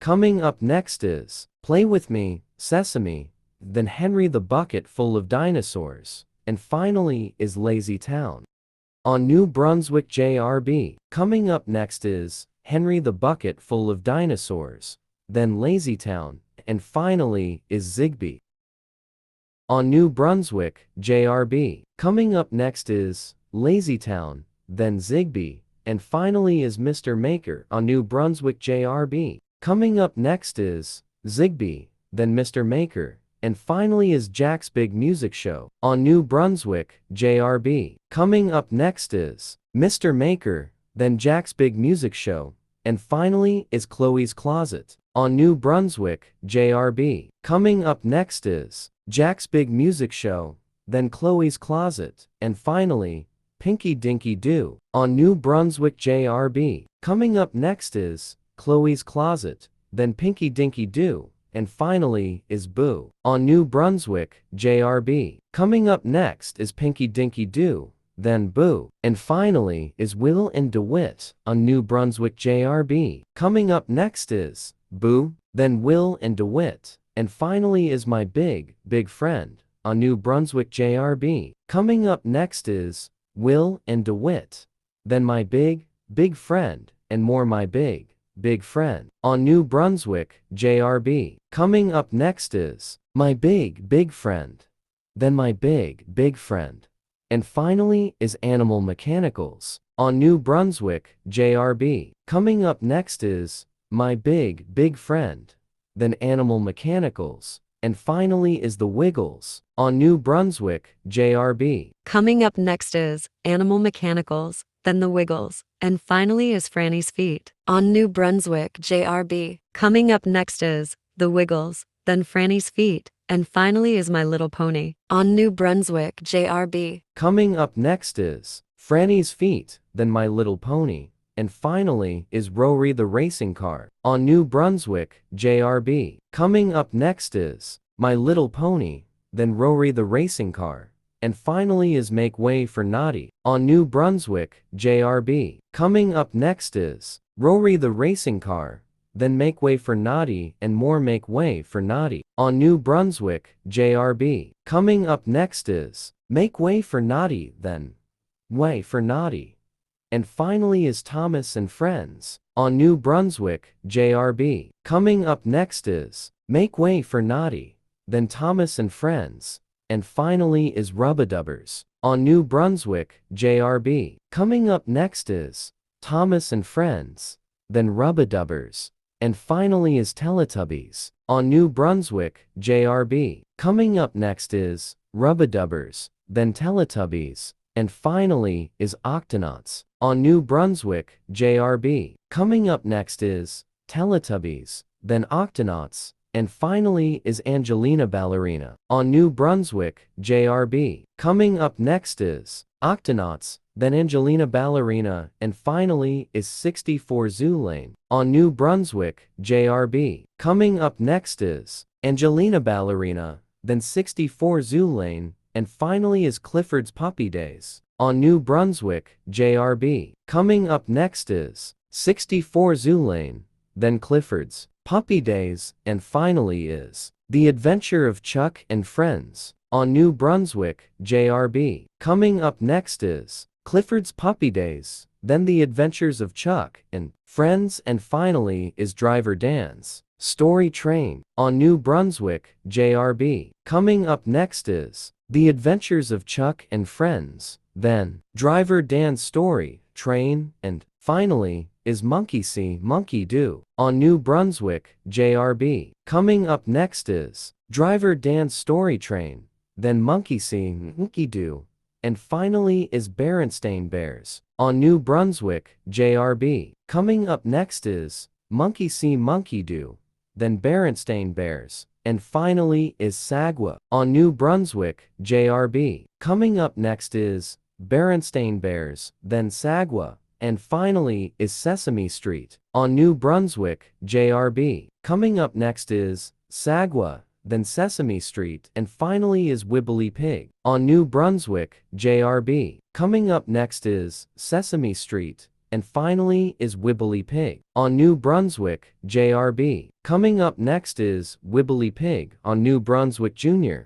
Coming up next is Play With Me, Sesame, then Henry the Bucket Full of Dinosaurs, and finally is Lazy Town. On New Brunswick JRB. Coming up next is Henry the Bucket Full of Dinosaurs, then Lazy Town, and finally is Zigbee. On New Brunswick JRB. Coming up next is Lazy Town, then Zigbee, and finally is Mr. Maker. On New Brunswick JRB. Coming up next is Zigbee, then Mr. Maker, and finally is Jack's Big Music Show. On New Brunswick JRB. Coming up next is Mr. Maker, then Jack's Big Music Show, and finally is Chloe's Closet. On New Brunswick JRB. Coming up next is Jack's Big Music Show, then Chloe's Closet, and finally Pinky Dinky Doo. On New Brunswick JRB. Coming up next is Chloe's Closet, then Pinky Dinky Doo, and finally is Boo. On New Brunswick JRB. Coming up next is Pinky Dinky Doo, then Boo, and finally is Will and DeWitt. On New Brunswick JRB. Coming up next is Boo, then Will and DeWitt, and finally is My Big, Big Friend. On New Brunswick JRB. Coming up next is Will and DeWitt, then My Big, Big Friend, and more My Big, Big Friend. On New Brunswick JRB. Coming up next is My Big, Big Friend, then My Big, Big Friend, and finally is Animal Mechanicals. On New Brunswick JRB. Coming up next is My Big, Big Friend, then Animal Mechanicals, and finally is The Wiggles. On New Brunswick JRB. Coming up next is Animal Mechanicals, then The Wiggles, and finally is Franny's Feet. On New Brunswick JRB. Coming up next is The Wiggles, then Franny's Feet, and finally is My Little Pony. On New Brunswick JRB. Coming up next is Franny's Feet, then My Little Pony, and finally is Rory the Racing Car. On New Brunswick JRB. Coming up next is My Little Pony, then Rory the Racing Car, and finally is Make Way for Naughty. On New Brunswick JRB. Coming up next is Rory the Racing Car, then Make Way for Naughty, and more Make Way for Naughty. On New Brunswick JRB. Coming up next is Make Way for Naughty, then Way for Naughty, and finally is Thomas and Friends. On New Brunswick JRB. Coming up next is Make Way for Naughty, then Thomas and Friends, and finally is Rubbadubbers. On New Brunswick JRB. Coming up next is Thomas and Friends, then Rubbadubbers, and finally is Teletubbies. On New Brunswick JRB. Coming up next is Rubbadubbers, then Teletubbies, and finally is Octonauts. On New Brunswick JRB. Coming up next is Teletubbies, then Octonauts, and finally is Angelina Ballerina. On New Brunswick JRB. Coming up next is Octonauts, then Angelina Ballerina, and finally is 64 Zoo Lane. On New Brunswick JRB. Coming up next is Angelina Ballerina, then 64 Zoo Lane, and finally is Clifford's Puppy Days. On New Brunswick JRB. Coming up next is 64 Zoo Lane, then Clifford's Puppy Days, and finally is The Adventure of Chuck and Friends. On New Brunswick JRB. Coming up next is Clifford's Puppy Days, then The Adventures of Chuck and Friends, and finally is Driver Dan's Story Train. On New Brunswick JRB. Coming up next is The Adventures of Chuck and Friends, then Driver Dan's Story Train, and finally is Monkey See, Monkey Do. On New Brunswick JRB. Coming up next is Driver Dan's Story Train, then Monkey See, Monkey Do, and finally is Berenstain Bears. On New Brunswick JRB. Coming up next is Monkey See, Monkey Do, then Berenstain Bears, and finally is Sagwa. On New Brunswick JRB. Coming up next is Berenstain Bears, then Sagwa, and finally is Sesame Street. On New Brunswick JRB. Coming up next is Sagwa, then Sesame Street, and finally is Wibbly Pig. On New Brunswick JRB. Coming up next is Sesame Street, and finally is Wibbly Pig on New Brunswick, JRB. Coming up next is Wibbly Pig on New Brunswick Jr.